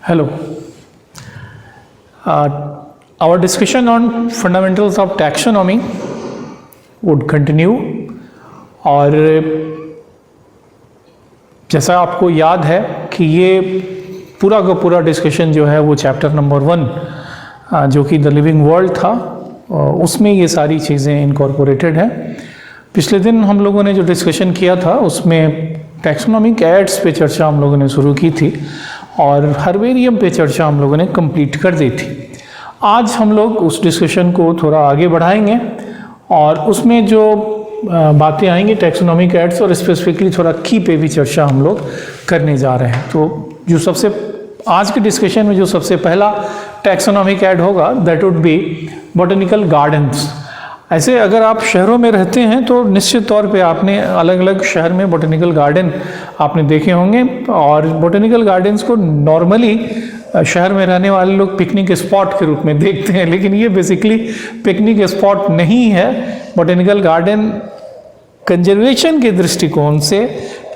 Hello. Our discussion on fundamentals of taxonomy would continue और जैसा आपको याद है कि ये पूरा का पूरा डिस्कशन जो है वो चैप्टर नंबर 1 जो कि द लिविंग वर्ल्ड था उसमें ये सारी चीज़ें इनकॉर्पोरेटेड हैं। पिछले दिन हम लोगों ने जो डिस्कशन किया था उसमें टैक्सोनॉमिक एड्स पे चर्चा हम लोगों ने शुरू की थी और हर्बेरियम पे चर्चा हम लोगों ने कंप्लीट कर दी थी। आज हम लोग उस डिस्कशन को थोड़ा आगे बढ़ाएंगे और उसमें जो बातें आएंगी टैक्सोनॉमिक एड्स और स्पेसिफिकली थोड़ा की पे भी चर्चा हम लोग करने जा रहे हैं। तो जो सबसे आज के डिस्कशन में जो सबसे पहला टैक्सोनॉमिक एड होगा that would be botanical gardens. ऐसे अगर आप शहरों में रहते हैं तो निश्चित तौर पे आपने अलग अलग शहर में बॉटनिकल गार्डन आपने देखे होंगे और बॉटनिकल गार्डन्स को नॉर्मली शहर में रहने वाले लोग पिकनिक स्पॉट के रूप में देखते हैं, लेकिन ये बेसिकली पिकनिक स्पॉट नहीं है। बॉटनिकल गार्डन कंजर्वेशन के दृष्टिकोण से,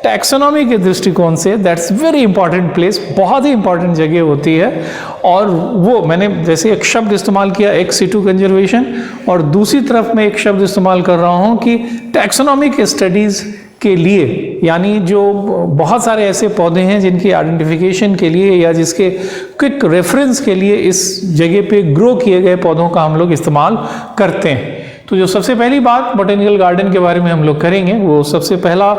टैक्सोनॉमी के दृष्टिकोण से दैट्स वेरी इंपॉर्टेंट प्लेस, बहुत ही इंपॉर्टेंट जगह होती है। और वो मैंने जैसे एक शब्द इस्तेमाल किया एक्स सिटू कंजर्वेशन और दूसरी तरफ मैं एक शब्द इस्तेमाल कर रहा हूँ कि टैक्सोनॉमिक स्टडीज़ के लिए, यानी जो बहुत सारे ऐसे पौधे हैं जिनकी आइडेंटिफिकेशन के लिए या जिसके क्विक रेफरेंस के लिए इस जगह पे ग्रो किए गए पौधों का हम लोग इस्तेमाल करते हैं। तो जो सबसे पहली बात बॉटनिकल गार्डन के बारे में हम लोग करेंगे वो सबसे पहला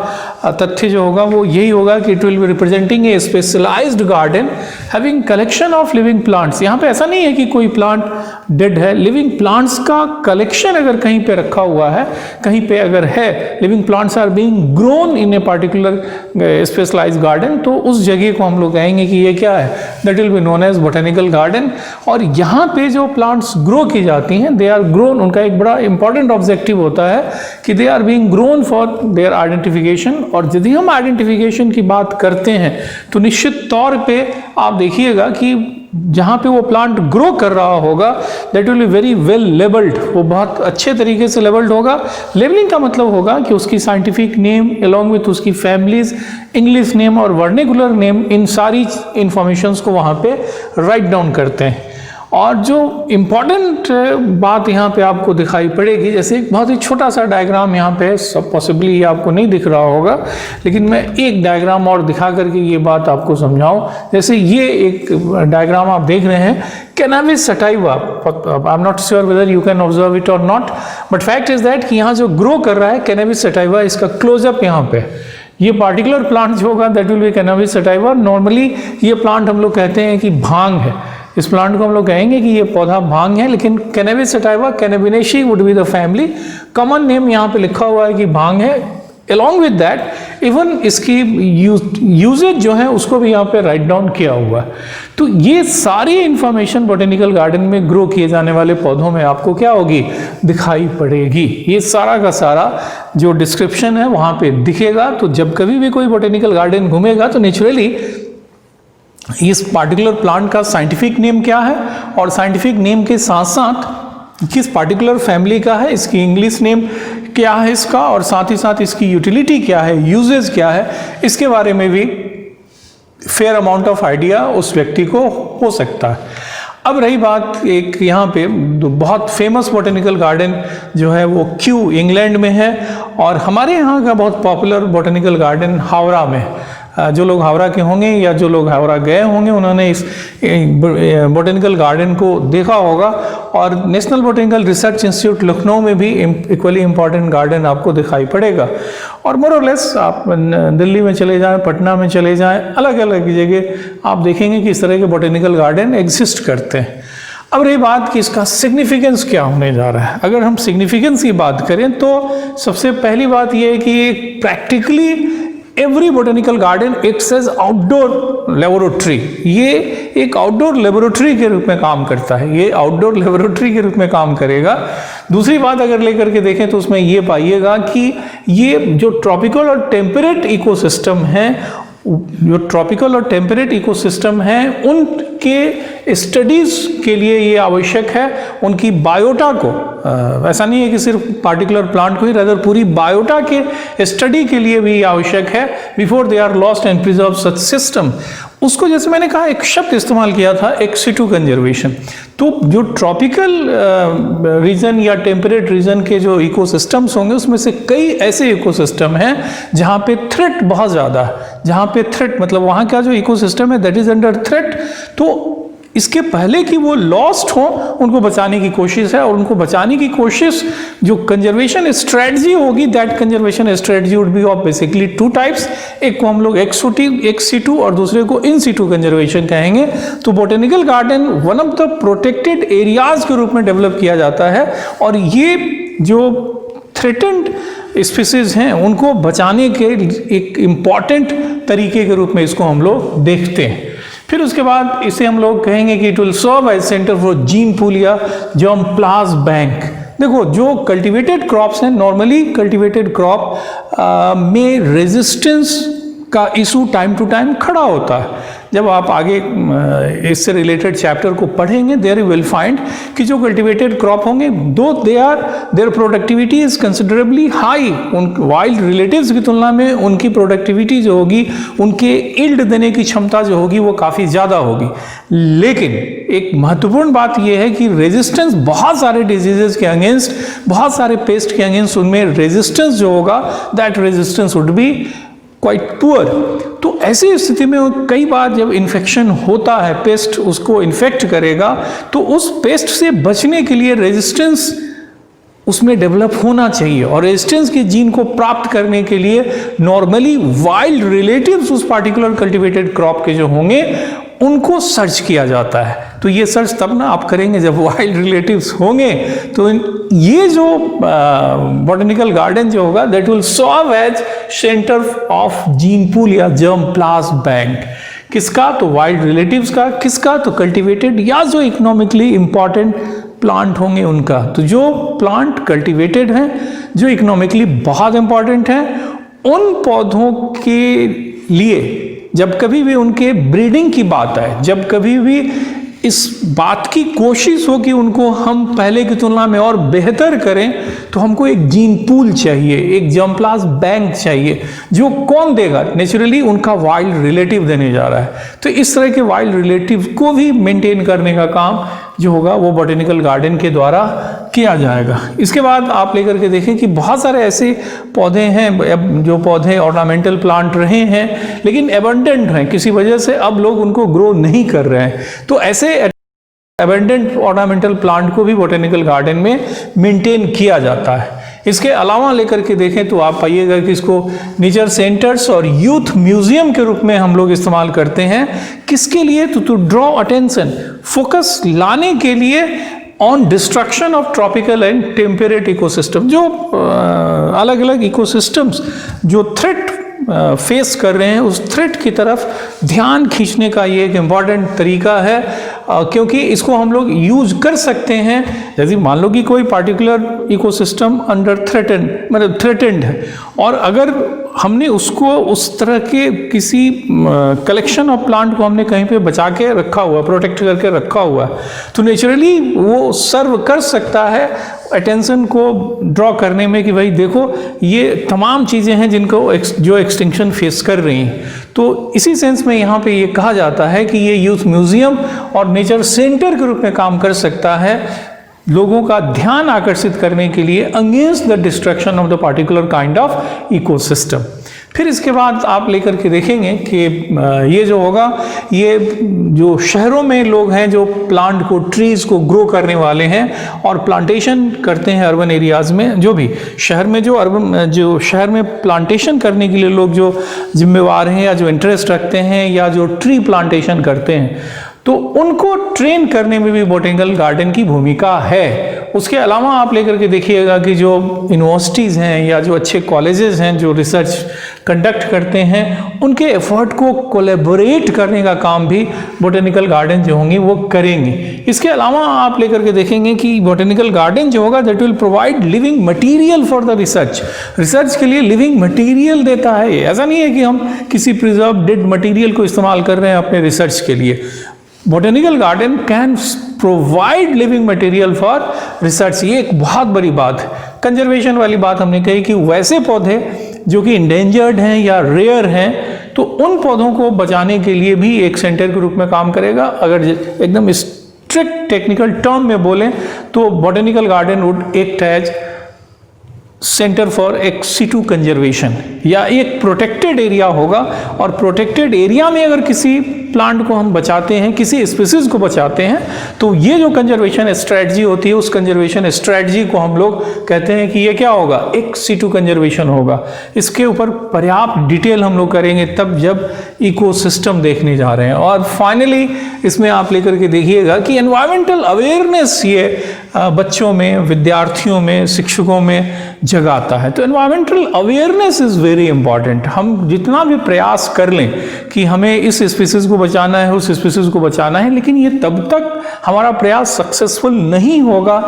तथ्य जो होगा वो यही होगा कि it will be representing a specialised garden having collection of living plants. यहाँ पे ऐसा नहीं है कि कोई प्लांट डेड है, लिविंग प्लांट्स का कलेक्शन अगर कहीं पे रखा हुआ है, कहीं पे अगर है, living plants are being grown in a particular specialised garden, तो उस जगह को हम लोग कहेंगे कि ये क्या है, that will be known as botanical garden. और यहाँ पे जो प्लांट्स ग्रो की जाती हैं दे आर ग्रोन, उनका एक बड़ा इंपॉर्टेंट ऑब्जेक्टिव होता है कि they are being grown for their identification. और यदि हम आइडेंटिफिकेशन की बात करते हैं तो निश्चित तौर पे आप देखिएगा कि जहाँ पे वो प्लांट ग्रो कर रहा होगा that will be very well labelled, वो बहुत अच्छे तरीके से लेबल्ड होगा। लेबलिंग का मतलब होगा कि उसकी साइंटिफिक नेम अलॉन्ग विथ उसकी फैमिलीज, इंग्लिश नेम और वर्निकुलर नेम, इन सारी इंफॉर्मेशंस को वहाँ पे राइट डाउन करते हैं। और जो इम्पॉर्टेंट बात यहाँ पे आपको दिखाई पड़ेगी, जैसे एक बहुत ही छोटा सा डायग्राम यहाँ पे सब पॉसिबली ये आपको नहीं दिख रहा होगा, लेकिन मैं एक डायग्राम और दिखा करके ये बात आपको समझाऊं। जैसे ये एक डायग्राम आप देख रहे हैं cannabis sativa, I am not sure whether you can observe it और not, but fact is that कि यहाँ जो ग्रो कर रहा है कैनाबिस सटाइवा, इसका क्लोजअप यहाँ पे ये पार्टिकुलर प्लांट जो होगा that will B cannabis sativa. Normally ये प्लांट हम लोग कहते हैं कि भांग है, इस प्लांट को हम लोग कहेंगे कि ये पौधा भांग है, लेकिन cannabis sativa, Cannabinaceae would be the family. Common name यहाँ पे लिखा हुआ है कि भांग है। अलॉन्ग विद दैट इवन इसकी यूजेज जो है उसको भी यहाँ पे राइट डाउन किया हुआ है। तो ये सारी इंफॉर्मेशन बॉटनिकल गार्डन में ग्रो किए जाने वाले पौधों में आपको क्या होगी, दिखाई पड़ेगी। ये सारा का सारा जो डिस्क्रिप्शन है वहाँ पे दिखेगा। तो जब कभी भी कोई बॉटनिकल गार्डन घूमेगा तो नेचुरली इस पार्टिकुलर प्लांट का साइंटिफिक नेम क्या है और साइंटिफिक नेम के साथ साथ किस पार्टिकुलर फैमिली का है, इसकी इंग्लिश नेम क्या है इसका, और साथ ही साथ इसकी यूटिलिटी क्या है, यूजेस क्या है, इसके बारे में भी फेयर अमाउंट ऑफ आइडिया उस व्यक्ति को हो सकता है। अब रही बात एक यहाँ पे बहुत फेमस बॉटनिकल गार्डन जो है वो क्यू इंग्लैंड में है और हमारे यहाँ का बहुत पॉपुलर बॉटनिकल गार्डन हावड़ा में। जो लोग हावड़ा के होंगे या जो लोग हावड़ा गए होंगे उन्होंने इस बॉटनिकल गार्डन को देखा होगा। और national botanical research institute Lucknow में भी इक्वली इम्पॉर्टेंट गार्डन आपको दिखाई पड़ेगा। और मोर और लेस आप दिल्ली में चले जाएं, पटना में चले जाएं, अलग अलग जगह आप देखेंगे कि इस तरह के बॉटनिकल गार्डन एग्जिस्ट करते हैं। अब रही बात कि इसका सिग्निफिकेंस क्या होने जा रहा है। अगर हम सिग्निफिकेंस की बात करें तो सबसे पहली बात यह है कि practically every botanical garden acts as outdoor laboratory. ये एक आउटडोर लेबोरेटरी के रूप में काम करता है, ये आउटडोर लेबोरेटरी के रूप में काम करेगा। दूसरी बात अगर लेकर के देखें तो उसमें ये पाइएगा कि ये जो ट्रॉपिकल और टेम्परेट इकोसिस्टम है, जो ट्रॉपिकल और टेम्परेट इकोसिस्टम हैं उनके स्टडीज़ के लिए ये आवश्यक है। उनकी बायोटा को, ऐसा नहीं है कि सिर्फ पार्टिकुलर प्लांट को ही, रादर पूरी बायोटा के स्टडी के लिए भी आवश्यक है before they are lost and preserve such system. उसको जैसे मैंने कहा एक शब्द इस्तेमाल किया था एक्सिटू कंजर्वेशन। तो जो ट्रॉपिकल रीजन या टेम्परेट रीजन के जो इकोसिस्टम्स होंगे उसमें से कई ऐसे इकोसिस्टम हैं जहाँ पे थ्रेट बहुत ज़्यादा है, जहाँ पे थ्रेट मतलब वहाँ का जो इकोसिस्टम है दैट इज अंडर थ्रेट। तो इसके पहले कि वो लॉस्ट हो उनको बचाने की कोशिश है, और उनको बचाने की कोशिश जो कंजर्वेशन स्ट्रेटजी होगी that conservation strategy would be of basically two types. एक को हम लोग एक्स सिटू और दूसरे को इन सिटू कंजर्वेशन कहेंगे। तो botanical garden one of the protected areas के रूप में डेवलप किया जाता है, और ये जो थ्रेटेंड स्पीसीज हैं उनको बचाने के एक इम्पॉर्टेंट तरीके के रूप में इसको हम लोग देखते हैं। फिर उसके बाद इसे हम लोग कहेंगे कि it will serve as centre for gene pool या जर्मप्लाज्म बैंक। देखो जो कल्टीवेटेड क्रॉप्स हैं, नॉर्मली कल्टीवेटेड क्रॉप में रेजिस्टेंस का इशू टाइम टू टाइम खड़ा होता है। जब आप आगे इससे रिलेटेड चैप्टर को पढ़ेंगे देयर यू विल फाइंड कि जो कल्टीवेटेड क्रॉप होंगे दो there productivity is considerably high, उन वाइल्ड रिलेटिव्स की तुलना में उनकी प्रोडक्टिविटी जो होगी, उनके इल्ड देने की क्षमता जो होगी वो काफ़ी ज़्यादा होगी। लेकिन एक महत्वपूर्ण बात यह है कि रेजिस्टेंस बहुत सारे डिजीजेस के अगेंस्ट, बहुत सारे पेस्ट के अगेंस्ट उनमें रेजिस्टेंस जो होगा that resistance would be quite poor. तो ऐसी स्थिति में कई बार जब इन्फेक्शन होता है, पेस्ट उसको इन्फेक्ट करेगा, तो उस पेस्ट से बचने के लिए रेजिस्टेंस उसमें डेवलप होना चाहिए, और रेजिस्टेंस के जीन को प्राप्त करने के लिए नॉर्मली वाइल्ड रिलेटिव्स उस पार्टिकुलर कल्टीवेटेड क्रॉप के जो होंगे उनको सर्च किया जाता है। तो ये सर्च तब ना आप करेंगे जब वाइल्ड रिलेटिव्स होंगे। तो ये जो बॉटनिकल गार्डन जो होगा that will serve as centre of gene pool या जर्मप्लाज्म बैंक। किसका? तो वाइल्ड रिलेटिव्स का। किसका? तो कल्टीवेटेड या जो इकोनॉमिकली इंपॉर्टेंट प्लांट होंगे उनका। तो जो प्लांट कल्टीवेटेड हैं, जो इकोनॉमिकली बहुत इंपॉर्टेंट हैं, उन पौधों के लिए जब कभी भी उनके ब्रीडिंग की बात आए, जब कभी भी इस बात की कोशिश हो कि उनको हम पहले की तुलना में और बेहतर करें, तो हमको एक जीन पूल चाहिए, एक जर्मप्लाज्म बैंक चाहिए। जो कौन देगा? नेचुरली उनका वाइल्ड रिलेटिव देने जा रहा है। तो इस तरह के वाइल्ड रिलेटिव को भी मेंटेन करने का काम जो होगा वो बॉटनिकल गार्डन के द्वारा किया जाएगा। इसके बाद आप लेकर के देखें कि बहुत सारे ऐसे पौधे हैं जो पौधे ऑर्नामेंटल प्लांट रहे हैं लेकिन एबंडेंट हैं, किसी वजह से अब लोग उनको ग्रो नहीं कर रहे हैं। तो ऐसे एबंडेंट ऑर्नामेंटल प्लांट को भी बॉटनिकल गार्डन में मेंटेन किया जाता है। इसके अलावा लेकर के देखें तो आप पाइएगा कि इसको नेचर सेंटर्स और यूथ म्यूजियम के रूप में हम लोग इस्तेमाल करते हैं। किसके लिए? तो टू ड्रॉ अटेंशन, फोकस लाने के लिए on destruction of tropical and temperate ecosystem. जो अलग अलग इकोसिस्टम्स जो थ्रेट फेस कर रहे हैं उस थ्रेट की तरफ ध्यान खींचने का ये एक इम्पॉर्टेंट तरीका है, क्योंकि इसको हम लोग यूज कर सकते हैं। जैसे मान लो कि कोई पार्टिकुलर इकोसिस्टम अंडर थ्रेटेंड है, और अगर हमने उसको उस तरह के किसी कलेक्शन ऑफ प्लांट को हमने कहीं पे बचा के रखा हुआ, प्रोटेक्ट करके रखा हुआ है, तो नेचुरली वो सर्व कर सकता है अटेंशन को ड्रॉ करने में कि भाई देखो ये तमाम चीज़ें हैं जिनको जो एक्सटिंक्शन फेस कर रही हैं। तो इसी सेंस में यहाँ पे ये कहा जाता है कि ये यूथ म्यूजियम और नेचर सेंटर के रूप में काम कर सकता है, लोगों का ध्यान आकर्षित करने के लिए against the destruction of the particular kind of ecosystem. फिर इसके बाद आप लेकर के देखेंगे कि ये जो होगा, ये जो शहरों में लोग हैं जो प्लांट को, ट्रीज को ग्रो करने वाले हैं और प्लांटेशन करते हैं अर्बन एरियाज में, जो भी शहर में जो शहर में प्लांटेशन करने के लिए लोग जो जिम्मेवार हैं या जो इंटरेस्ट रखते हैं या जो ट्री प्लांटेशन करते हैं, तो उनको ट्रेन करने में भी बॉटनिकल गार्डन की भूमिका है। उसके अलावा आप लेकर के देखिएगा कि जो यूनिवर्सिटीज़ हैं या जो अच्छे कॉलेजेस हैं जो रिसर्च कंडक्ट करते हैं, उनके एफर्ट को कोलैबोरेट करने का काम भी बॉटनिकल गार्डन जो होंगे वो करेंगे। इसके अलावा आप लेकर के देखेंगे कि बॉटनिकल गार्डन जो होगा that will provide living material for the research के लिए लिविंग मटीरियल देता है। ऐसा नहीं है कि हम किसी प्रिजर्व डेड मटीरियल को इस्तेमाल कर रहे हैं अपने रिसर्च के लिए। Botanical garden can provide living material for research. ये एक बहुत बड़ी बात है। कंजर्वेशन वाली बात हमने कही कि वैसे पौधे जो कि इंडेंजर्ड हैं या रेयर हैं, तो उन पौधों को बचाने के लिए भी एक सेंटर के रूप में काम करेगा। अगर एकदम स्ट्रिक्ट टेक्निकल टर्म में बोलें तो botanical garden would act as centre for ex situ conservation, या एक प्रोटेक्टेड एरिया होगा, और प्रोटेक्टेड एरिया में अगर किसी प्लांट को हम बचाते हैं, किसी स्पीसीज को बचाते हैं, तो ये जो कंजर्वेशन स्ट्रेटजी होती है, उस कंजर्वेशन स्ट्रेटजी को हम लोग कहते हैं कि ये क्या होगा, एक्स सिटू कंजर्वेशन होगा। इसके ऊपर पर्याप्त डिटेल हम लोग करेंगे तब जब इकोसिस्टम देखने जा रहे हैं। और फाइनली इसमें आप लेकर के देखिएगा कि एनवायरमेंटल अवेयरनेस ये बच्चों में, विद्यार्थियों में, शिक्षकों में जगाता है। तो environmental awareness is very important. हम जितना भी प्रयास कर लें कि हमें इस स्पीसीज को बचाना है, उस स्पीसीज को बचाना है, लेकिन ये तब तक हमारा प्रयास सक्सेसफुल नहीं होगा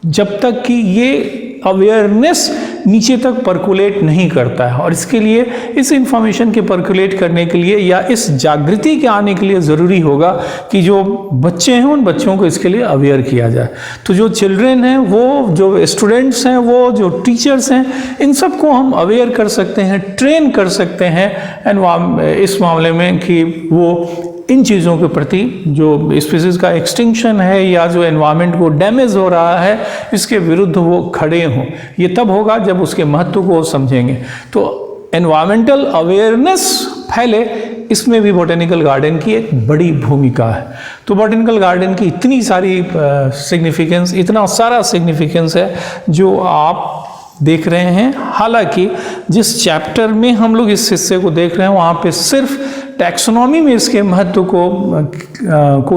जब तक कि ये अवेयरनेस नीचे तक परकुलेट नहीं करता है। और इसके लिए, इस इंफॉर्मेशन के परकुलेट करने के लिए या इस जागृति के आने के लिए ज़रूरी होगा कि जो बच्चे हैं उन बच्चों को इसके लिए अवेयर किया जाए। तो जो चिल्ड्रेन हैं, वो जो स्टूडेंट्स हैं, वो जो टीचर्स हैं, इन सबको हम अवेयर कर सकते हैं, ट्रेन कर सकते हैं इस मामले में कि वो इन चीज़ों के प्रति, जो स्पीसीज का एक्सटिंक्शन है या जो एनवायरनमेंट को डैमेज हो रहा है, इसके विरुद्ध वो खड़े हों। ये तब होगा जब उसके महत्व को समझेंगे। तो एनवायरमेंटल अवेयरनेस फैले, इसमें भी बॉटेनिकल गार्डन की एक बड़ी भूमिका है। तो बॉटेनिकल गार्डन की इतनी सारी सिग्निफिकेंस, इतना सारा सिग्निफिकेंस है जो आप देख रहे हैं। हालांकि जिस चैप्टर में हम लोग इस हिस्से को देख रहे हैं, वहाँ पे सिर्फ टैक्सोनॉमी में इसके महत्व को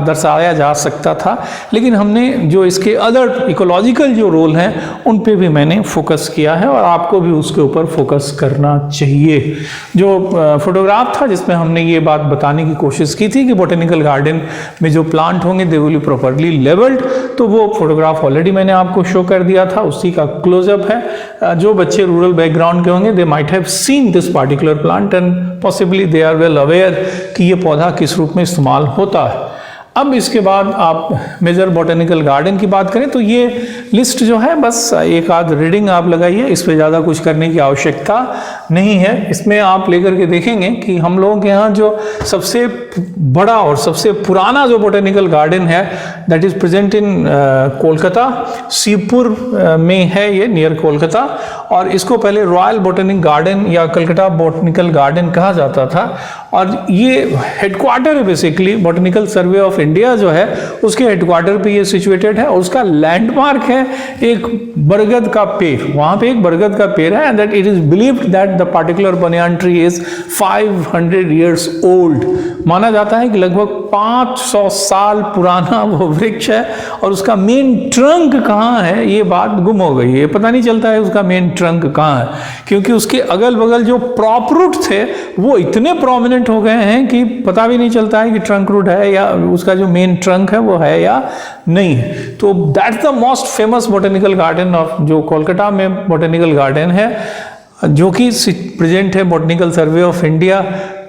दर्शाया जा सकता था, लेकिन हमने जो इसके अदर इकोलॉजिकल जो रोल हैं उन पे भी मैंने फोकस किया है, और आपको भी उसके ऊपर फोकस करना चाहिए। जो फोटोग्राफ था जिसमें हमने ये बात बताने की कोशिश की थी कि बॉटेनिकल गार्डन में जो प्लांट होंगे they will be properly labelled, तो वो फोटोग्राफ ऑलरेडी मैंने आपको शो कर दिया था, उसी का क्लोजअप है। जो बच्चे रूरल बैकग्राउंड के होंगे, they might have seen this particular plant and possibly they are well aware कि ये पौधा किस रूप में इस्तेमाल होता है। अब इसके बाद आप मेजर बॉटेनिकल गार्डन की बात करें तो ये लिस्ट जो है, बस एक आध रीडिंग आप लगाइए, इस पे ज़्यादा कुछ करने की आवश्यकता नहीं है। इसमें आप लेकर के देखेंगे कि हम लोगों के यहाँ जो सबसे बड़ा और सबसे पुराना जो बॉटेनिकल गार्डन है, that is present in Kolkata, Shivpur में है ये, नियर कोलकाता। और इसको पहले रॉयल बॉटेनिक गार्डन या कलकत्ता बॉटेनिकल गार्डन कहा जाता था। और ये हेडक्वार्टर है basically, botanical survey of India जो है उसके हेडक्वार्टर पे ये सिचुएटेड है। और उसका लैंडमार्क है एक बरगद का पेड़, वहाँ पे एक बरगद का पेड़ है, and that it is believed that the particular banyan tree is 500 years old. माना जाता है कि लगभग 500 साल पुराना वो वृक्ष है। और उसका मेन ट्रंक कहाँ है, ये बात गुम हो गई है, पता नहीं चलता है उसका मेन ट्रंक कहाँ है, क्योंकि उसके अगल बगल जो प्रॉप रूट थे वो इतने प्रोमिनेंट हो गए हैं कि पता भी नहीं चलता है कि ट्रंक रूट है या उसका जो मेन ट्रंक है वो है या नहीं है। तो that's the most famous botanical garden of, जो कोलकाता में बॉटेनिकल गार्डन है, जो कि प्रेजेंट है बॉटेनिकल सर्वे ऑफ इंडिया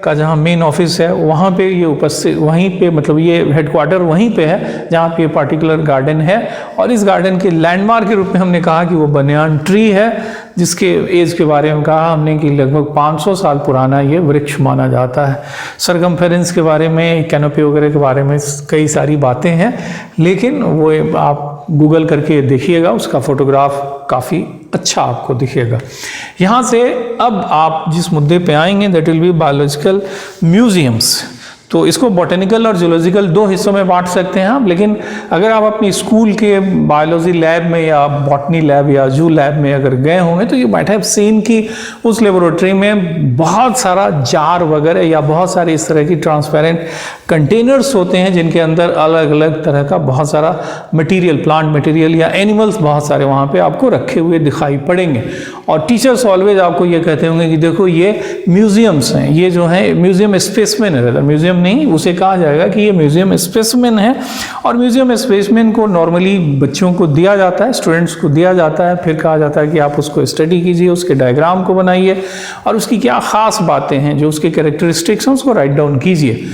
का जहाँ मेन ऑफिस है, वहाँ पे ये उपस्थित, वहीं पे मतलब ये हेडक्वार्टर वहीं पे है जहाँ पे ये पार्टिकुलर गार्डन है। और इस गार्डन के लैंडमार्क के रूप में हमने कहा कि वो बनियान ट्री है, जिसके एज के बारे में कहा हमने कि लगभग 500 साल पुराना ये वृक्ष माना जाता है। सरकमफेरेंस के बारे में, कैनोपी वगैरह के बारे में कई सारी बातें हैं, लेकिन वो आप गूगल करके देखिएगा, उसका फोटोग्राफ काफ़ी अच्छा आपको दिखेगा। यहाँ से अब आप जिस मुद्दे पे आएंगे, that will B biological museums. तो इसको बॉटेनिकल और जूलॉजिकल दो हिस्सों में बांट सकते हैं आप, लेकिन अगर आप अपनी स्कूल के बायोलॉजी लैब में या बॉटनी लैब या जू लैब में अगर गए होंगे तो यू माइट हैव सीन कि उस लेबोरेटरी में बहुत सारा जार वगैरह या बहुत सारे इस तरह की ट्रांसपेरेंट कंटेनर्स होते हैं, जिनके अंदर अलग अलग तरह का बहुत सारा मटेरियल, प्लांट मटेरियल या एनिमल्स बहुत सारे वहाँ पे आपको रखे हुए दिखाई पड़ेंगे। और टीचर्स ऑलवेज आपको ये कहते होंगे कि देखो ये म्यूजियम्स हैं, ये जो है म्यूजियम स्पेसिमेन है, म्यूजियम नहीं, उसे कहा जाएगा कि ये म्यूजियम स्पेसिमेन है। और म्यूजियम स्पेसिमेन को नॉर्मली बच्चों को दिया जाता है, स्टूडेंट्स को दिया जाता है, फिर कहा जाता है कि आप उसको स्टडी कीजिए, उसके डायग्राम को बनाइए और उसकी क्या खास बातें हैं, जो उसके कैरेक्टरिस्टिक्स हैं उसको राइट डाउन कीजिए।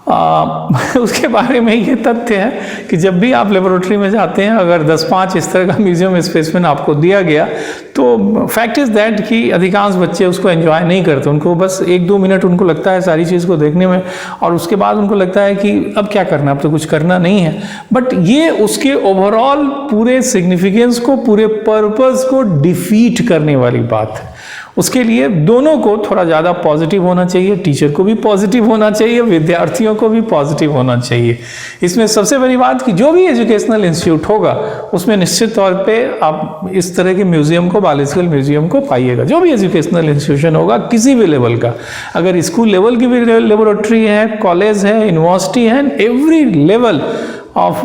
उसके बारे में ये तथ्य है कि जब भी आप लेबोरेटरी में जाते हैं, अगर 10-5 इस तरह का म्यूजियम स्पेसिमेन आपको दिया गया, तो फैक्ट इज़ दैट कि अधिकांश बच्चे उसको एंजॉय नहीं करते। उनको बस 1-2 मिनट उनको लगता है सारी चीज़ को देखने में, और उसके बाद उनको लगता है कि अब क्या करना, अब तो कुछ करना नहीं है। बट ये उसके ओवरऑल पूरे सिग्निफिकेंस को, पूरे पर्पस को डिफीट करने वाली बात है। उसके लिए दोनों को थोड़ा ज़्यादा पॉजिटिव होना चाहिए, टीचर को भी पॉजिटिव होना चाहिए, विद्यार्थियों को भी पॉजिटिव होना चाहिए। इसमें सबसे बड़ी बात कि जो भी एजुकेशनल इंस्टीट्यूट होगा उसमें निश्चित तौर पे आप इस तरह के म्यूजियम को, बायोलॉजिकल म्यूजियम को पाइएगा। जो भी एजुकेशनल इंस्टीट्यूशन होगा किसी भी लेवल का, अगर स्कूल लेवल की भी लेबोरेटरी है, कॉलेज है, यूनिवर्सिटी है, every level of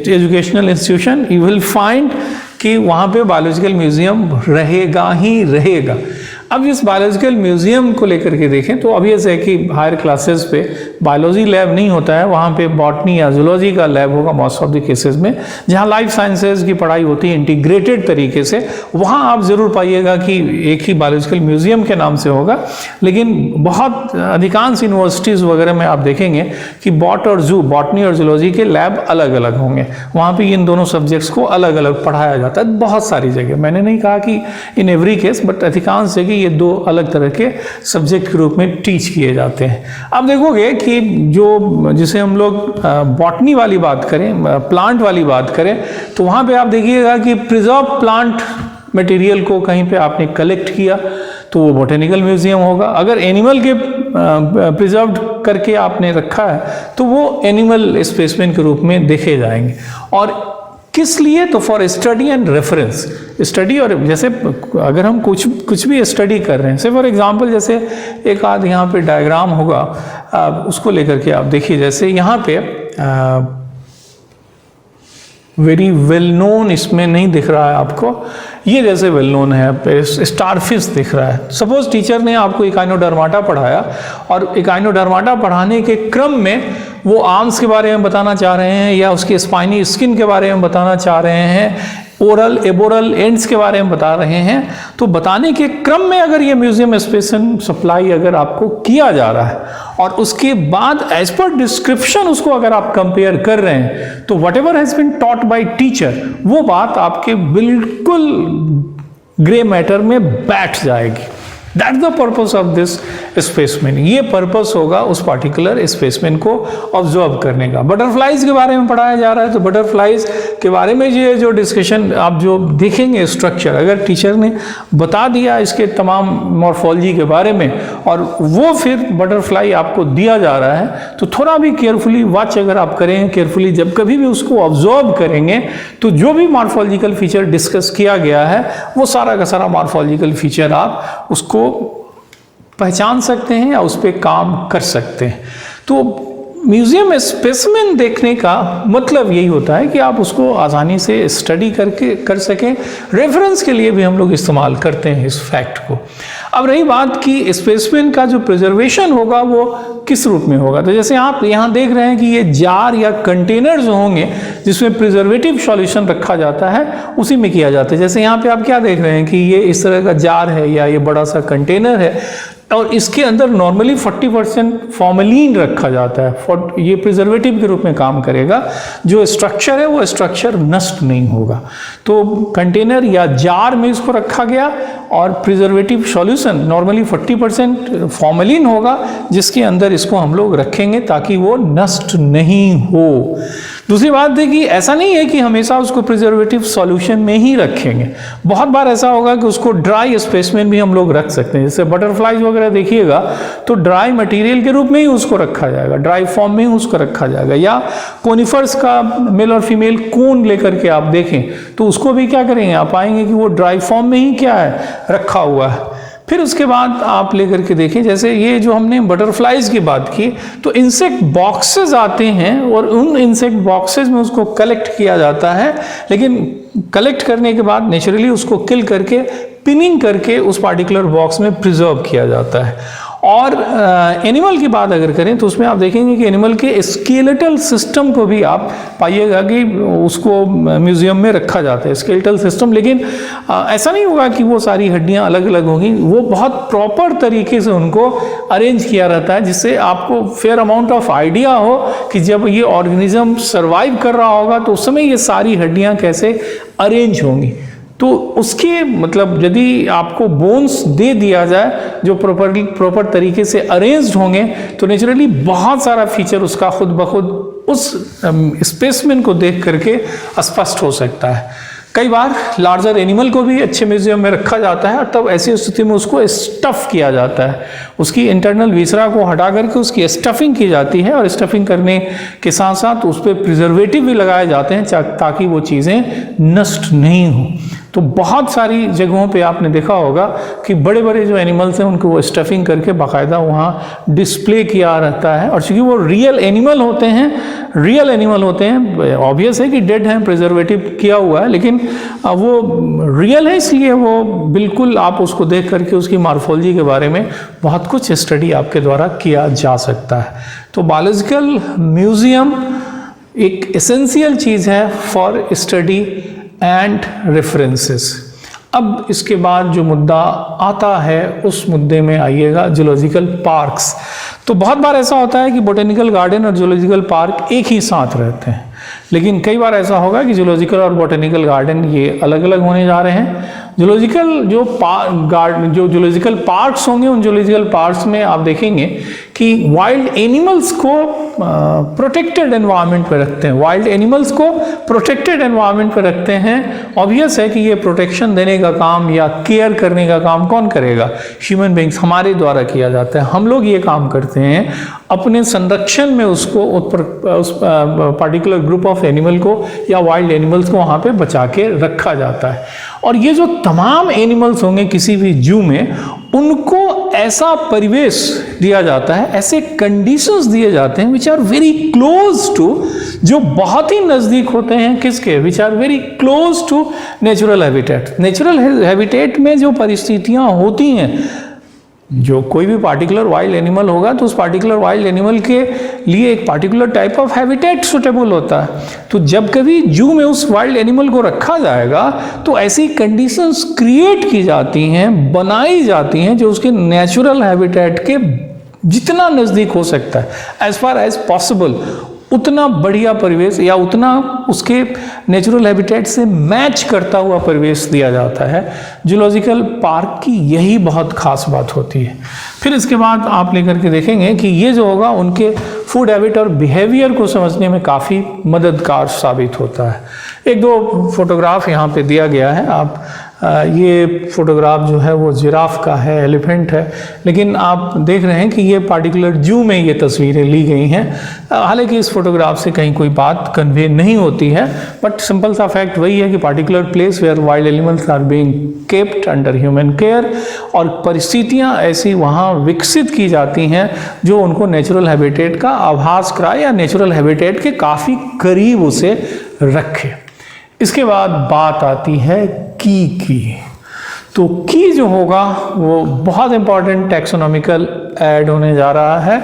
educational institution you will find कि वहाँ पे बायोलॉजिकल म्यूजियम रहेगा ही रहेगा। अब इस बायोलॉजिकल म्यूजियम को लेकर के देखें तो ऑब्वियस है कि हायर क्लासेस पे बायोलॉजी लैब नहीं होता है, वहाँ पे बॉटनी या जूलॉजी का लैब होगा मोस्ट ऑफ द केसेस में। जहाँ लाइफ साइंसेज की पढ़ाई होती है इंटीग्रेटेड तरीके से, वहाँ आप ज़रूर पाइएगा कि एक ही बायोलॉजिकल म्यूजियम के नाम से होगा। लेकिन बहुत अधिकांश यूनिवर्सिटीज़ वगैरह में आप देखेंगे कि बॉटनी और जूलॉजी के लैब अलग अलग होंगे। वहाँ पर इन दोनों सब्जेक्ट्स को अलग अलग पढ़ाया जाता है बहुत सारी जगह। मैंने नहीं कहा कि इन एवरी केस, बट अधिकांश जगह ये दो अलग तरह के सब्जेक्ट के रूप में टीच किए जाते हैं। अब देखोगे कि जो जिसे हम लोग बॉटनी वाली बात करें, प्लांट वाली बात करें, तो वहाँ पे आप देखिएगा कि प्रिजर्व प्लांट मटेरियल को कहीं पे आपने कलेक्ट किया तो वो बॉटेनिकल म्यूजियम होगा। अगर एनिमल के प्रिजर्व करके आपने रखा है तो वो एनिमल स्पेसिमेन के रूप में देखे जाएंगे। और किस लिए? तो for study and reference. Study, और जैसे अगर हम कुछ भी स्टडी कर रहे हैं, से फॉर एग्जांपल जैसे एक आध यहाँ पे डायग्राम होगा, उसको लेकर के आप देखिए। जैसे यहाँ पे वेरी वेल नोन, इसमें नहीं दिख रहा है आपको, ये जैसे वेल नोन है, स्टारफिश दिख रहा है। सपोज टीचर ने आपको इकाइनोडर्माटा पढ़ाया और इकाइनोडर्माटा पढ़ाने के क्रम में वो आर्म्स के बारे में बताना चाह रहे हैं या उसकी स्पाइनी स्किन के बारे में बताना चाह रहे हैं, ओरल एबोरल एंड्स के बारे में बता रहे हैं, तो बताने के क्रम में अगर ये म्यूजियम स्पेसिमेन सप्लाई अगर आपको किया जा रहा है और उसके बाद एज पर डिस्क्रिप्शन उसको अगर आप कंपेयर कर रहे हैं, तो whatever has been taught by teacher, वो बात आपके बिल्कुल ग्रे मैटर में बैठ जाएगी। That the purpose of this specimen. ये पर्पस होगा उस पार्टिकुलर स्पेसिमेन को ऑब्जर्व करने का। बटरफ्लाइज के बारे में पढ़ाया जा रहा है, तो बटरफ्लाइज के बारे में ये जो डिस्कशन आप जो देखेंगे स्ट्रक्चर, अगर टीचर ने बता दिया इसके तमाम मॉर्फोलॉजी के बारे में और वो फिर बटरफ्लाई आपको दिया जा रहा है, तो थोड़ा भी केयरफुली वॉच अगर आप करें, केयरफुली जब कभी भी उसको ऑब्जर्व करेंगे, तो जो भी मॉर्फोलॉजिकल फीचर डिस्कस किया गया है वो सारा का सारा मॉर्फोलॉजिकल फीचर आप उसको पहचान सकते हैं या उस पर काम कर सकते हैं। तो म्यूजियम स्पेसिमेन देखने का मतलब यही होता है कि आप उसको आसानी से स्टडी करके कर सकें। रेफरेंस के लिए भी हम लोग इस्तेमाल करते हैं इस फैक्ट को। अब रही बात कि स्पेसिमेन का जो प्रिजर्वेशन होगा वो किस रूप में होगा, तो जैसे आप यहाँ देख रहे हैं कि ये जार या कंटेनर्स होंगे जिसमें प्रिजर्वेटिव सॉल्यूशन रखा जाता है, उसी में किया जाता है। जैसे यहाँ पे आप क्या देख रहे हैं कि ये इस तरह का जार है या ये बड़ा सा कंटेनर है और इसके अंदर नॉर्मली 40% फॉर्मेलिन रखा जाता है। ये प्रिजर्वेटिव के रूप में काम करेगा। जो स्ट्रक्चर है वो स्ट्रक्चर नष्ट नहीं होगा। तो कंटेनर या जार में इसको रखा गया और प्रिजर्वेटिव सॉल्यूशन नॉर्मली 40% फॉर्मेलिन होगा जिसके अंदर इसको हम लोग रखेंगे ताकि वो नष्ट नहीं हो। दूसरी बात है कि ऐसा नहीं है कि हमेशा उसको प्रिजर्वेटिव सॉल्यूशन में ही रखेंगे। बहुत बार ऐसा होगा कि उसको ड्राई स्पेसिमेन भी हम लोग रख सकते हैं। जैसे बटरफ्लाइज वगैरह देखिएगा तो ड्राई मटेरियल के रूप में ही उसको रखा जाएगा, ड्राई फॉर्म में ही उसको रखा जाएगा। या कोनिफर्स का मेल और फीमेल कोन लेकर के आप देखें तो उसको भी क्या करेंगे, आप पाएंगे कि वो ड्राई फॉर्म में ही क्या है, रखा हुआ है। फिर उसके बाद आप लेकर के देखें, जैसे ये जो हमने बटरफ्लाइज की बात की, तो इंसेक्ट बॉक्सेस आते हैं और उन इंसेक्ट बॉक्सेस में उसको कलेक्ट किया जाता है। लेकिन कलेक्ट करने के बाद नेचुरली उसको किल करके पिनिंग करके उस पार्टिकुलर बॉक्स में प्रिजर्व किया जाता है। और एनिमल की बात अगर करें तो उसमें आप देखेंगे कि एनिमल के स्केलेटल सिस्टम को भी आप पाइएगा कि उसको म्यूजियम में रखा जाता है, स्केलेटल सिस्टम। लेकिन ऐसा नहीं होगा कि वो सारी हड्डियां अलग अलग होंगी, वो बहुत प्रॉपर तरीके से उनको अरेंज किया रहता है, जिससे आपको फेयर अमाउंट ऑफ आइडिया हो कि जब ये ऑर्गेनिज्म सर्वाइव कर रहा होगा तो उस समय ये सारी हड्डियां कैसे अरेंज होंगी। तो उसके मतलब यदि आपको बोन्स दे दिया जाए जो प्रॉपर तरीके से अरेंज्ड होंगे तो नेचुरली बहुत सारा फीचर उसका खुद ब खुद उस स्पेसमेन को देख करके स्पष्ट हो सकता है। कई बार लार्जर एनिमल को भी अच्छे म्यूजियम में रखा जाता है और तब ऐसी स्थिति में उसको स्टफ किया जाता है, उसकी इंटरनल विसरा को हटा करके उसकी स्टफिंग की जाती है और स्टफिंग करने के साथ साथ उस पर प्रिजर्वेटिव भी लगाए जाते हैं ताकि वो चीज़ें नष्ट नहीं हो। तो बहुत सारी जगहों पे आपने देखा होगा कि बड़े बड़े जो एनिमल्स हैं उनको वो स्टफिंग करके बाकायदा वहाँ डिस्प्ले किया रहता है। और चूँकि वो रियल एनिमल होते हैं, ऑब्वियस है कि डेड हैं, प्रिजर्वेटिव किया हुआ है, लेकिन वो रियल है इसलिए वो बिल्कुल आप उसको देख करके उसकी मॉर्फोलॉजी के बारे में बहुत कुछ स्टडी आपके द्वारा किया जा सकता है। तो बायोलॉजिकल म्यूजियम एक एसेंशियल चीज़ है फॉर स्टडी एंड रेफरेंसेस। अब इसके बाद जो मुद्दा आता है उस मुद्दे में आइएगा जूलॉजिकल पार्क्स। तो बहुत बार ऐसा होता है कि बोटेनिकल गार्डन और जूलॉजिकल पार्क एक ही साथ रहते हैं, लेकिन कई बार ऐसा होगा कि जूलॉजिकल और बोटेनिकल गार्डन ये अलग अलग होने जा रहे हैं। जूलॉजिकल जो जूलॉजिकल पार्क्स होंगे, उन जूलॉजिकल पार्क्स में आप देखेंगे कि वाइल्ड एनिमल्स को प्रोटेक्टेड एनवायरनमेंट पे रखते हैं, वाइल्ड एनिमल्स को प्रोटेक्टेड एनवायरनमेंट पे रखते हैं। ऑब्वियस है कि ये प्रोटेक्शन देने का काम या केयर करने का काम कौन करेगा? ह्यूमन बींग्स, हमारे द्वारा किया जाता है। हम लोग ये काम करते हैं अपने संरक्षण में, उसको उस पार्टिकुलर ग्रुप ऑफ एनिमल को या वाइल्ड एनिमल्स को वहाँ पे बचा के रखा जाता है। और ये जो तमाम एनिमल्स होंगे किसी भी जू में, उनको ऐसा परिवेश दिया जाता है, ऐसे कंडीशंस दिए जाते हैं which are very close to, जो बहुत ही नज़दीक होते हैं किसके? Which are very close to natural habitat. Natural habitat में जो परिस्थितियाँ होती हैं, जो कोई भी पार्टिकुलर वाइल्ड एनिमल होगा तो उस पार्टिकुलर वाइल्ड एनिमल के लिए एक particular type of habitat suitable होता है। तो जब कभी जू में उस वाइल्ड एनिमल को रखा जाएगा तो ऐसी कंडीशंस क्रिएट की जाती हैं, बनाई जाती हैं, जो उसके नेचुरल हैबिटेट के जितना नज़दीक हो सकता है, एज फार एज पॉसिबल उतना बढ़िया परिवेश या उतना उसके नेचुरल हैबिटेट से मैच करता हुआ परिवेश दिया जाता है। जूलॉजिकल पार्क की यही बहुत खास बात होती है। फिर इसके बाद आप लेकर के देखेंगे कि ये जो होगा उनके फूड हैबिट और बिहेवियर को समझने में काफ़ी मददगार साबित होता है। एक दो फोटोग्राफ यहाँ पे दिया गया है। आप ये फोटोग्राफ जो है वो जिराफ का है, एलिफेंट है, लेकिन आप देख रहे हैं कि ये पार्टिकुलर जू में ये तस्वीरें ली गई हैं। हालांकि इस फोटोग्राफ से कहीं कोई बात कन्वे नहीं होती है, बट सिंपल सा फैक्ट वही है कि particular place where wild animals are being kept under human care, और परिस्थितियाँ ऐसी वहाँ विकसित की जाती हैं जो उनको नेचुरल हैबिटेट का आभास कराए या नेचुरल हैबिटेट के काफ़ी करीब उसे रखे। इसके बाद बात आती है की। तो की जो होगा वो बहुत इंपॉर्टेंट टैक्सोनॉमिकल ऐड होने जा रहा है,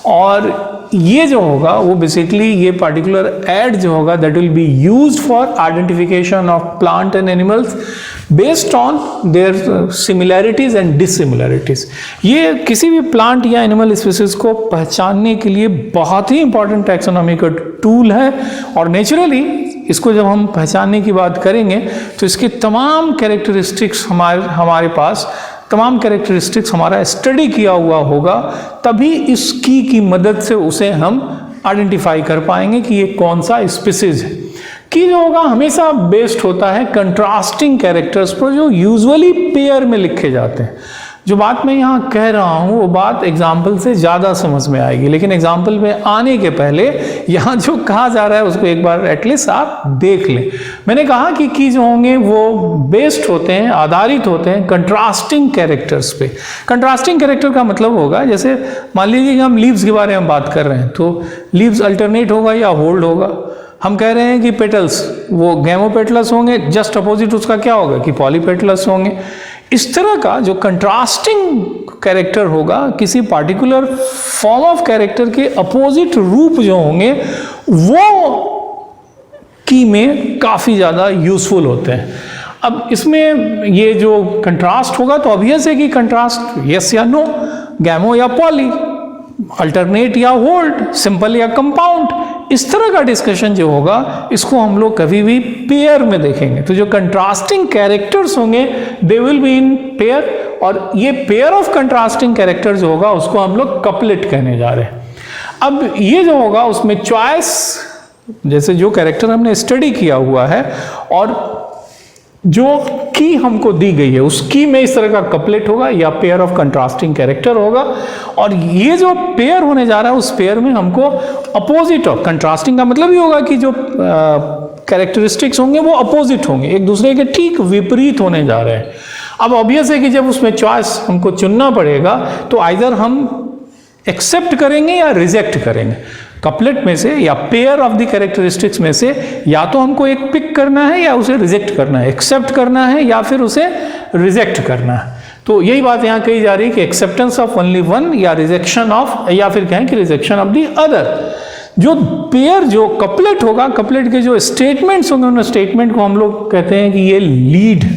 और ये जो होगा वो बेसिकली ये पार्टिकुलर ऐड जो होगा that will be used for identification of plant and animals based on their similarities and dissimilarities. ये किसी भी प्लांट या एनिमल स्पीसीज को पहचानने के लिए बहुत ही इंपॉर्टेंट टैक्सोनॉमिकल टूल है, और नेचुरली इसको जब हम पहचानने की बात करेंगे तो इसके तमाम कैरेक्टरिस्टिक्स हमारे पास तमाम कैरेक्टरिस्टिक्स हमारा स्टडी किया हुआ होगा, तभी इस की मदद से उसे हम आइडेंटिफाई कर पाएंगे कि ये कौन सा स्पीसीज है। की जो होगा हमेशा बेस्ड होता है कंट्रास्टिंग कैरेक्टर्स पर, जो यूजुअली पेयर में लिखे जाते हैं। जो बात मैं यहाँ कह रहा हूँ वो बात एग्जाम्पल से ज़्यादा समझ में आएगी, लेकिन एग्जाम्पल में आने के पहले यहाँ जो कहा जा रहा है उसको एक बार एटलीस्ट आप देख लें। मैंने कहा कि की जो होंगे वो बेस्ड होते हैं, आधारित होते हैं कंट्रास्टिंग कैरेक्टर्स पे। कंट्रास्टिंग कैरेक्टर का मतलब होगा, जैसे मान लीजिए कि हम लीव्स के बारे में बात कर रहे हैं तो लीव्स अल्टरनेट होगा या होल्ड होगा। हम कह रहे हैं कि पेटल्स वो गैमोपेटलस होंगे, जस्ट अपोजिट उसका क्या होगा कि पॉलीपेटलस होंगे। इस तरह का जो कंट्रास्टिंग कैरेक्टर होगा, किसी पार्टिकुलर फॉर्म ऑफ कैरेक्टर के अपोजिट रूप जो होंगे वो की में काफ़ी ज़्यादा यूजफुल होते हैं। अब इसमें ये जो कंट्रास्ट होगा तो ऑब्वियस है कि कंट्रास्ट यस या नो, गैमो या पॉली, अल्टरनेट या होल्ड, सिंपल या कंपाउंड, इस तरह का डिस्कशन जो होगा इसको हम लोग कभी भी पेयर में देखेंगे। तो जो कंट्रास्टिंग कैरेक्टर्स होंगे they will be in pair, और ये पेयर ऑफ कंट्रास्टिंग कैरेक्टर जो होगा उसको हम लोग कपलेट कहने जा रहे हैं। अब ये जो होगा उसमें चॉइस, जैसे जो कैरेक्टर हमने स्टडी किया हुआ है और जो की हमको दी गई है उस की में इस तरह का कपलेट होगा या पेयर ऑफ कंट्रास्टिंग कैरेक्टर होगा, और ये जो पेयर होने जा रहा है उस पेयर में हमको अपोजिट ऑफ, कंट्रास्टिंग का मतलब ये होगा कि जो कैरेक्टरिस्टिक्स होंगे वो अपोजिट होंगे, एक दूसरे के ठीक विपरीत होने जा रहे हैं। अब ऑब्वियस है कि जब उसमें चॉइस हमको चुनना पड़ेगा तो आइदर हम एक्सेप्ट करेंगे या रिजेक्ट करेंगे। कपलेट में से या पेयर ऑफ द कैरेक्टरिस्टिक्स में से या तो हमको एक पिक करना है या उसे रिजेक्ट करना है, एक्सेप्ट करना है या फिर उसे रिजेक्ट करना है। तो यही बात यहाँ कही जा रही है कि एक्सेप्टेंस ऑफ ओनली वन या रिजेक्शन ऑफ, या फिर कहें कि रिजेक्शन ऑफ द अदर। जो पेयर जो कपलेट होगा, कपलेट के जो स्टेटमेंट्स होंगे उन स्टेटमेंट को हम लोग कहते हैं कि ये लीड।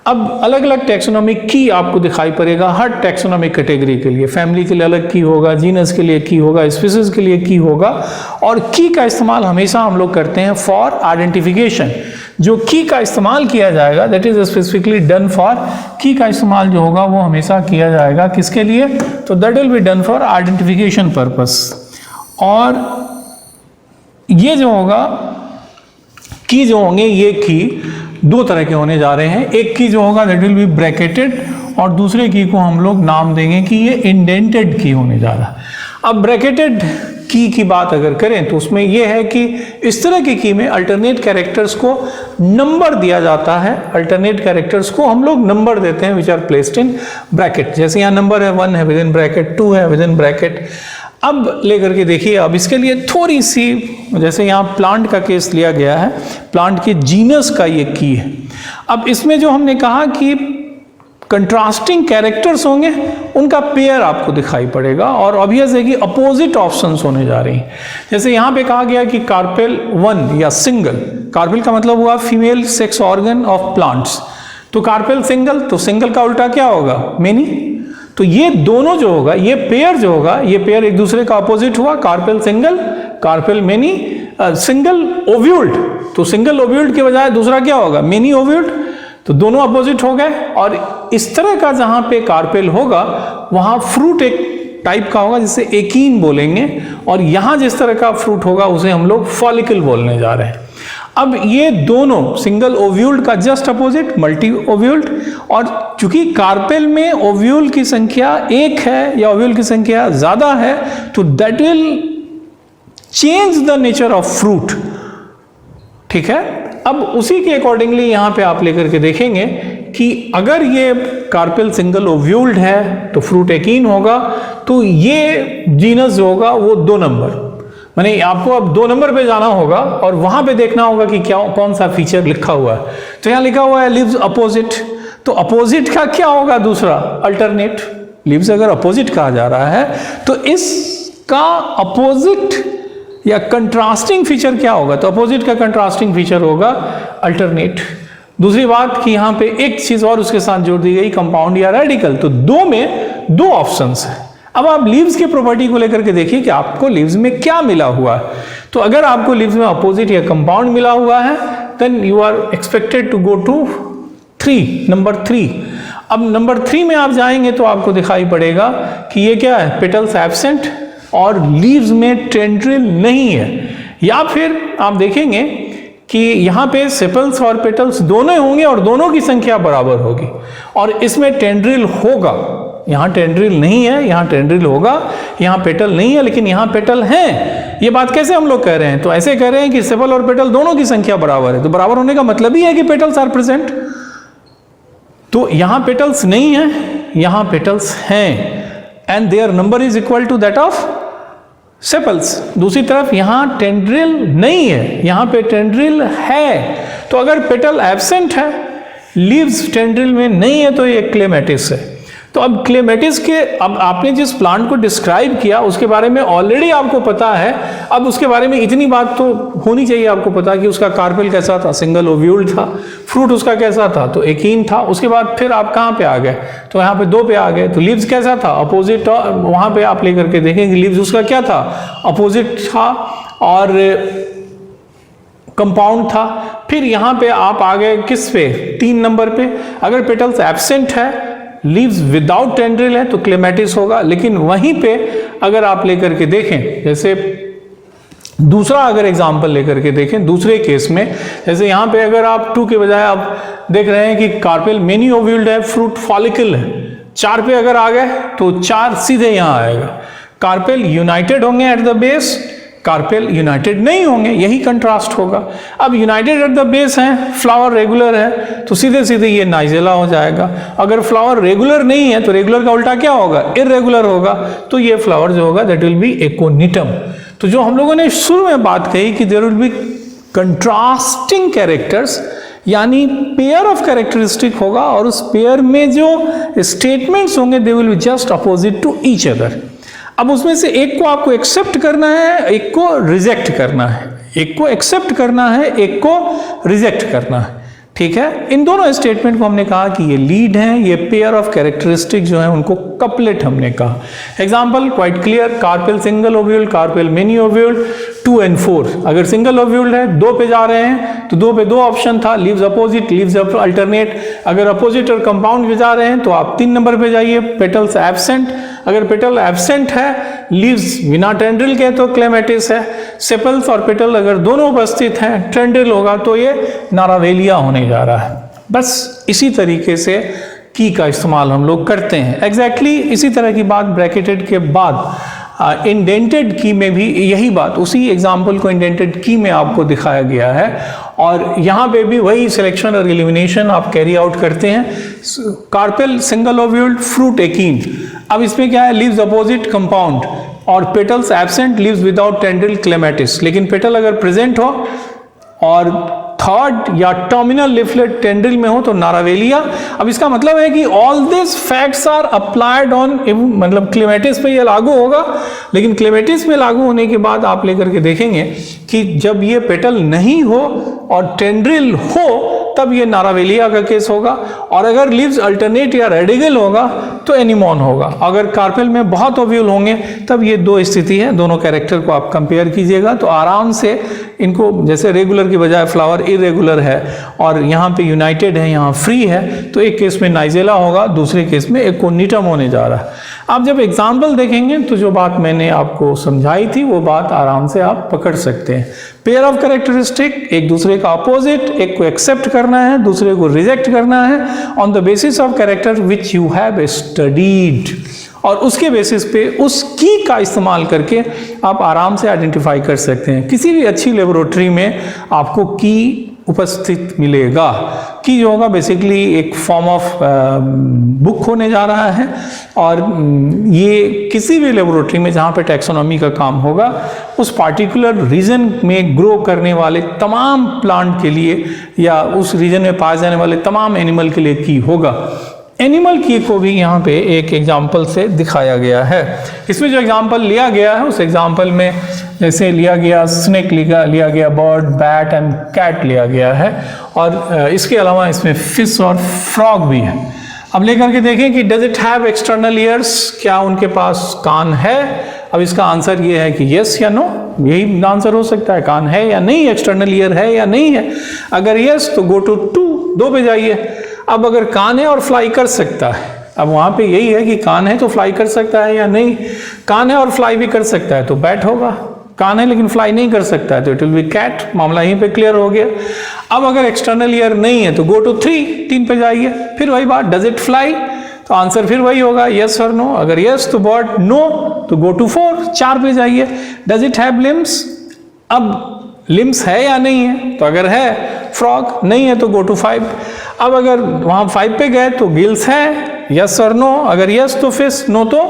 अब अलग अलग टैक्सोनॉमिक की आपको दिखाई पड़ेगा हर टैक्सोनॉमिक कैटेगरी के लिए, फैमिली के लिए अलग की होगा, जीनस के लिए की होगा, स्पीसीज के लिए की होगा, और की का इस्तेमाल हमेशा हम लोग करते हैं फॉर आइडेंटिफिकेशन। जो की का इस्तेमाल किया जाएगा that is specifically done for, की का इस्तेमाल जो होगा वो हमेशा किया जाएगा किसके लिए, तो that will be done for identification purpose. और ये जो होगा की जो होंगे ये की दो तरह के होने जा रहे हैं। एक की जो होगा दैट विल बी ब्रैकेटेड और दूसरे की को हम लोग नाम देंगे कि ये इंडेंटेड की होने जा रहा है। अब ब्रैकेटेड की बात अगर करें तो उसमें यह है कि इस तरह की में अल्टरनेट कैरेक्टर्स को नंबर दिया जाता है, अल्टरनेट कैरेक्टर्स को हम लोग नंबर देते हैं which are placed in bracket. जैसे यहाँ नंबर है 1 है विद इन ब्रैकेट, 2 है विद इन ब्रैकेट। अब लेकर के देखिए, अब इसके लिए थोड़ी सी, जैसे यहाँ प्लांट का केस लिया गया है, प्लांट के जीनस का ये की है। अब इसमें जो हमने कहा कि कंट्रास्टिंग कैरेक्टर्स होंगे उनका पेयर आपको दिखाई पड़ेगा, और ऑब्वियस है कि अपोजिट ऑप्शंस होने जा रही हैं। जैसे यहाँ पे कहा गया कि कार्पेल 1 या सिंगल, कार्पेल का मतलब हुआ female sex organ of plants, तो कार्पेल सिंगल, तो सिंगल का उल्टा क्या होगा, मेनी। तो ये दोनों जो होगा, ये पेयर जो होगा, ये पेयर एक दूसरे का अपोजिट हुआ, carpel single, carpel many, single ovuled, तो सिंगल ओव्यूल्ड के बजाय दूसरा क्या होगा, मेनी ओव्यूल्ड, तो दोनों अपोजिट हो गए। और इस तरह का जहां पे कार्पेल होगा वहां फ्रूट एक टाइप का होगा जिसे एकीन बोलेंगे, और यहां जिस तरह का फ्रूट होगा उसे हम लोग फॉलिकल बोलने जा रहे हैं। अब ये दोनों सिंगल ओव्यूल्ड का जस्ट अपोजिट मल्टी ओव्यूल्ड, और चूंकि कार्पेल में ओव्यूल की संख्या 1 है या ओव्यूल की संख्या ज्यादा है तो that will change the nature of fruit, ठीक है। अब उसी के अकॉर्डिंगली यहां पे आप लेकर के देखेंगे कि अगर ये कार्पेल सिंगल ओव्यूल्ड है तो फ्रूट एकीन होगा, तो ये जीनस जो होगा वो 2 नंबर, माने आपको अब 2 नंबर पे जाना होगा और वहां पे देखना होगा कि क्या कौन सा फीचर लिखा हुआ है। तो यहां लिखा हुआ है लिव्स अपोजिट, तो अपोजिट का क्या होगा दूसरा, अल्टरनेट। लिव्स अगर अपोजिट कहा जा रहा है तो इसका अपोजिट या कंट्रास्टिंग फीचर क्या होगा, तो अपोजिट का कंट्रास्टिंग फीचर होगा अल्टरनेट। दूसरी बात कि यहां पे एक चीज और उसके साथ जोड़ दी गई, कंपाउंड या रेडिकल, तो 2 में 2 ऑप्शंस है। अब आप लीव्स की प्रॉपर्टी को लेकर के देखिए कि आपको लीव्स में क्या मिला हुआ है। तो अगर आपको लीव्स में अपोजिट या कंपाउंड मिला हुआ है then you are expected to go to 3, number 3। अब नंबर 3 में आप जाएंगे तो आपको दिखाई पड़ेगा कि ये क्या है, पेटल्स एब्सेंट और लीव्स में टेंड्रिल नहीं है। या फिर आप देखेंगे कि यहाँ पे सेपल्स और पेटल्स दोनों होंगे और दोनों की संख्या बराबर होगी, और इसमें टेंड्रिल होगा। यहाँ टेंड्रिल नहीं है, यहाँ टेंड्रिल होगा, यहाँ पेटल नहीं है लेकिन यहाँ पेटल हैं। ये बात कैसे हम लोग कह रहे हैं, तो ऐसे कह रहे हैं कि सेपल और पेटल दोनों की संख्या बराबर है, तो बराबर होने का मतलब ही है कि पेटल्स आर प्रेजेंट। तो यहाँ पेटल्स नहीं है, यहाँ पेटल्स हैं, and their number is equal to that of sepals. दूसरी तरफ यहाँ टेंड्रिल नहीं है, यहाँ पे टेंड्रिल है। तो अगर पेटल एब्सेंट है लीव्स टेंड्रिल में नहीं है तो ये क्लेमेटिस है। तो अब क्लेमेटिस के, अब आपने जिस प्लांट को डिस्क्राइब किया उसके बारे में ऑलरेडी आपको पता है। अब उसके बारे में इतनी बात तो होनी चाहिए आपको पता कि उसका कार्पेल कैसा था, सिंगल ओव्यूल्ड था, फ्रूट उसका कैसा था, तो एकीन था। उसके बाद फिर आप कहाँ पे आ गए, तो यहाँ पे 2 पे आ गए, तो लीव्स कैसा था, अपोजिट। वहाँ पे आप लेकर के देखेंगे लीव्स उसका क्या था, अपोजिट था और कंपाउंड था। फिर यहाँ पे आप आ गए किस पे, 3 नंबर पे। अगर पेटल्स एब्सेंट है, लीव्स विदाउट टेंड्रिल है तो क्लेमेटिस होगा। लेकिन वहीं पे अगर आप लेकर के देखें, जैसे दूसरा अगर एग्जांपल लेकर के देखें दूसरे केस में, जैसे यहाँ पे अगर आप 2 के बजाय आप देख रहे हैं कि कार्पेल मेनी ओव्यूल्ड है, फ्रूट फॉलिकल है। 4 पे अगर आ गए तो 4 सीधे यहाँ आएगा। कार्पेल यूनाइटेड होंगे at the base, carpel United नहीं होंगे, यही कंट्रास्ट होगा। अब यूनाइटेड एट द बेस है, फ्लावर रेगुलर है, तो सीधे सीधे ये नाइजेला हो जाएगा। अगर फ्लावर रेगुलर नहीं है तो रेगुलर का उल्टा क्या होगा, इरेगुलर होगा, तो ये फ्लावर जो होगा दैट विल बी एकोनिटम। तो जो हम लोगों ने शुरू में बात कही कि there will be contrasting characters, यानी पेयर ऑफ कैरेक्टरिस्टिक होगा और उस पेयर में जो स्टेटमेंट्स होंगे they will be just opposite to each other. अब उसमें से एक को आपको एक्सेप्ट करना है, एक को रिजेक्ट करना है, एक को एक्सेप्ट करना है, एक को रिजेक्ट करना है। ठीक है, इन दोनों स्टेटमेंट को हमने कहा कि ये लीड हैं, ये पेयर ऑफ कैरेक्टरिस्टिक जो है उनको कपलेट हमने कहा। Example quite clear, carpel single ovuled, carpel many ovuled, 2 and 4। अगर सिंगल ओव्यूल्ड है, 2 पे जा रहे हैं तो 2 पे 2 ऑप्शन था, लीव्स अपोजिट, लीव्स अल्टरनेट। अगर अपोजिट और कंपाउंड पे जा रहे हैं तो आप 3 नंबर पे जाइए, पेटल्स एब्सेंट। अगर पेटल एब्सेंट है, लीव्स बिना टेंड्रिल के तो क्लेमेटिस है। सेपल्स और पेटल अगर दोनों उपस्थित हैं, टेंड्रिल होगा तो ये नारावेलिया होने जा रहा है। बस इसी तरीके से की का इस्तेमाल हम लोग करते हैं। एग्जैक्टली इसी तरह की बात ब्रैकेटेड के बाद इंडेंटेड की में भी यही बात, उसी एग्जाम्पल को इंडेंटेड की में आपको दिखाया गया है और यहाँ पे भी वही सिलेक्शन और एलिमिनेशन आप कैरी आउट करते हैं। Carpel single ovuled, fruit achene. अब इसमें क्या है, लीव्स अपोजिट कंपाउंड और petals absent, leaves without tendril Clematis. लेकिन पेटल अगर प्रेजेंट हो और थर्ड या टर्मिनल लिफलेट टेंड्रिल में हो तो नारावेलिया। अब इसका मतलब है कि all this facts are applied on, मतलब क्लेमेटिस पे ये लागू होगा। लेकिन क्लेमेटिस में लागू होने के बाद आप लेकर के देखेंगे कि जब ये पेटल नहीं हो और टेंड्रिल हो तब ये नारावेलिया का केस होगा, और अगर लीव्स अल्टरनेट या रेडिगल होगा तो एनिमोन होगा। अगर कार्पेल में बहुत ओव्यूल होंगे तब ये 2 स्थिति है। दोनों कैरेक्टर को आप कंपेयर कीजिएगा तो आराम से इनको, जैसे रेगुलर की बजाय फ्लावर इरेगुलर है और यहाँ पे यूनाइटेड है, यहाँ फ्री है, तो एक केस में नाइजेला होगा, दूसरे केस में एकोनिटम होने जा रहा है। आप जब एग्जाम्पल देखेंगे तो जो बात मैंने आपको समझाई थी वो बात आराम से आप पकड़ सकते हैं। पेयर ऑफ कैरेक्टरिस्टिक, एक दूसरे का अपोजिट, एक को एक्सेप्ट करना है, दूसरे को रिजेक्ट करना है on the basis of character which you have studied, और उसके बेसिस पे उस की का इस्तेमाल करके आप आराम से आइडेंटिफाई कर सकते हैं। किसी भी अच्छी लेबोरेटरी में आपको की उपस्थित मिलेगा। की जो होगा बेसिकली एक फॉर्म ऑफ बुक होने जा रहा है, और ये किसी भी लेबोरेटरी में जहाँ पे टैक्सोनॉमी का काम होगा उस पार्टिकुलर रीजन में ग्रो करने वाले तमाम प्लांट के लिए या उस रीजन में पाए जाने वाले तमाम एनिमल के लिए की होगा। एनिमल की को भी यहाँ पे एक एग्जाम्पल से दिखाया गया है। इसमें जो एग्जाम्पल लिया गया है उस एग्जाम्पल में जैसे लिया गया स्नेक लिया गया, बर्ड, बैट एंड कैट लिया गया है, और इसके अलावा इसमें फिश और फ्रॉग भी है। अब लेकर के देखें कि does it have external years, क्या उनके पास कान है। अब इसका आंसर ये है कि यस या नो, यही आंसर हो सकता है, कान है या नहीं, एक्सटर्नल ईयर है या नहीं है। अगर यस तो गो टू 2 पे जाइए। अब अगर कान है और फ्लाई कर सकता है, अब वहां पे यही है कि कान है तो फ्लाई कर सकता है या नहीं। कान है और फ्लाई भी कर सकता है तो बैट होगा, कान है लेकिन फ्लाई नहीं कर सकता है तो इट विल बी कैट। मामला यहीं पे क्लियर हो गया। अब अगर एक्सटर्नल ईयर नहीं है तो गो टू 3 पे जाइए। फिर वही बात, डज इट फ्लाई, तो आंसर फिर वही होगा यस और नो। अगर यस तो बर्ड, नो तो गो टू 4 पे जाइए। डज इट हैव लिम्स, अब लिम्स है या नहीं है, तो अगर है फ्रॉग, नहीं है तो गो टू 5। अब अगर वहां 5 पे गए तो गिल्स है, यस और नो। अगर यस तो फिश, नो तो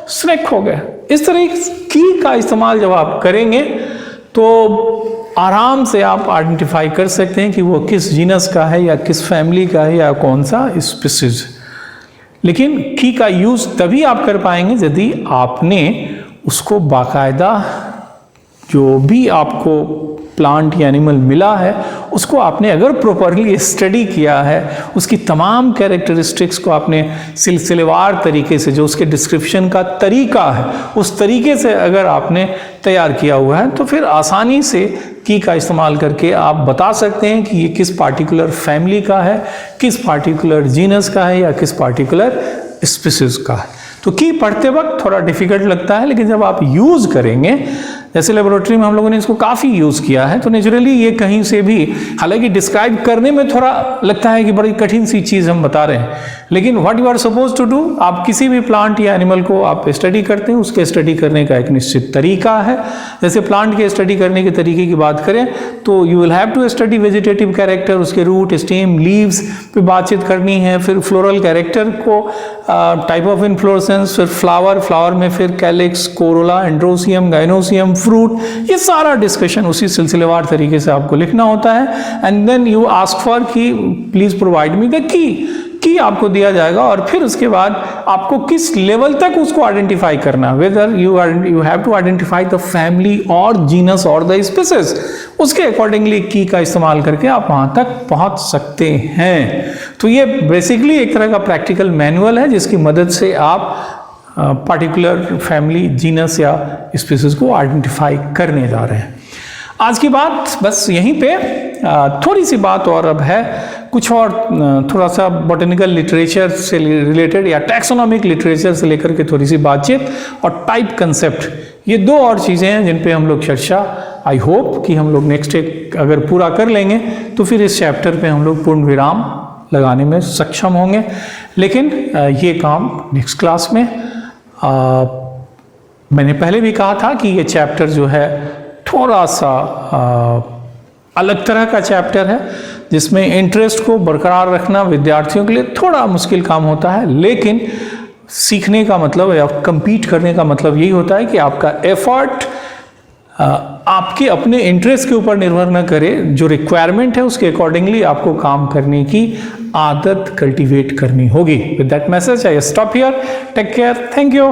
स्नेक हो गए। इस तरह की का इस्तेमाल जब आप करेंगे तो आराम से आप आइडेंटिफाई कर सकते हैं कि वो किस जीनस का है या किस फैमिली का है या कौन सा स्पीसीज। लेकिन की का यूज़ तभी आप कर पाएंगे यदि आपने उसको बाकायदा जो भी आपको प्लांट या एनिमल मिला है उसको आपने अगर प्रॉपरली स्टडी किया है, उसकी तमाम कैरेक्टरिस्टिक्स को आपने सिलसिलेवार तरीके से, जो उसके डिस्क्रिप्शन का तरीका है उस तरीके से अगर आपने तैयार किया हुआ है, तो फिर आसानी से की का इस्तेमाल करके आप बता सकते हैं कि ये किस पार्टिकुलर फैमिली का है, किस पार्टिकुलर जीनस का है या किस पार्टिकुलर स्पीसीज का है। तो की पढ़ते वक्त थोड़ा डिफिकल्ट लगता है, लेकिन जब आप यूज़ करेंगे, जैसे लेबोरेटरी में हम लोगों ने इसको काफ़ी यूज़ किया है, तो नेचुरली ये कहीं से भी, हालांकि डिस्क्राइब करने में थोड़ा लगता है कि बड़ी कठिन सी चीज़ हम बता रहे हैं, लेकिन what you are suppose to do, आप किसी भी प्लांट या एनिमल को आप स्टडी करते हैं, उसके स्टडी करने का एक निश्चित तरीका है। जैसे प्लांट के स्टडी करने के तरीके की बात करें तो you will have to study vegetative character, उसके रूट, स्टेम, लीव्स पे बातचीत करनी है, फिर फ्लोरल कैरेक्टर को, टाइप ऑफ इन्फ्लोरेसेंस, फिर फ्लावर में फिर calyx, corolla, androecium, gynoecium, fruit, ये सारा डिस्कशन उसी सिलसिलेवार तरीके से आपको लिखना होता है। And then you ask for कि please provide me the key आपको दिया जाएगा, और फिर उसके बाद आपको किस लेवल तक उसको आइडेंटिफाई करना, whether you have to identify the family और जीनस और द स्पीसीज, उसके अकॉर्डिंगली की का इस्तेमाल करके आप वहां तक पहुंच सकते हैं। तो ये बेसिकली एक तरह का प्रैक्टिकल मैनुअल है जिसकी मदद से आप पार्टिकुलर फैमिली, जीनस या स्पीसीज को आइडेंटिफाई करने जा रहे हैं। आज की बात बस यहीं पे, थोड़ी सी बात और अब है, कुछ और थोड़ा सा बॉटनिकल लिटरेचर से रिलेटेड या टैक्सोनॉमिक लिटरेचर से लेकर के थोड़ी सी बातचीत, और टाइप कंसेप्ट, ये दो और चीज़ें हैं जिन पे हम लोग चर्चा, आई होप कि हम लोग नेक्स्ट एक अगर पूरा कर लेंगे तो फिर इस चैप्टर पे हम लोग पूर्ण विराम लगाने में सक्षम होंगे। लेकिन ये काम नेक्स्ट क्लास में, मैंने पहले भी कहा था कि ये चैप्टर जो है थोड़ा सा अलग तरह का चैप्टर है, जिसमें इंटरेस्ट को बरकरार रखना विद्यार्थियों के लिए थोड़ा मुश्किल काम होता है, लेकिन सीखने का मतलब या compete करने का मतलब यही होता है कि आपका एफर्ट आपके अपने इंटरेस्ट के ऊपर निर्भर न करे, जो रिक्वायरमेंट है उसके अकॉर्डिंगली आपको काम करने की आदत कल्टीवेट करनी होगी। With that message I stop here, take care, thank you.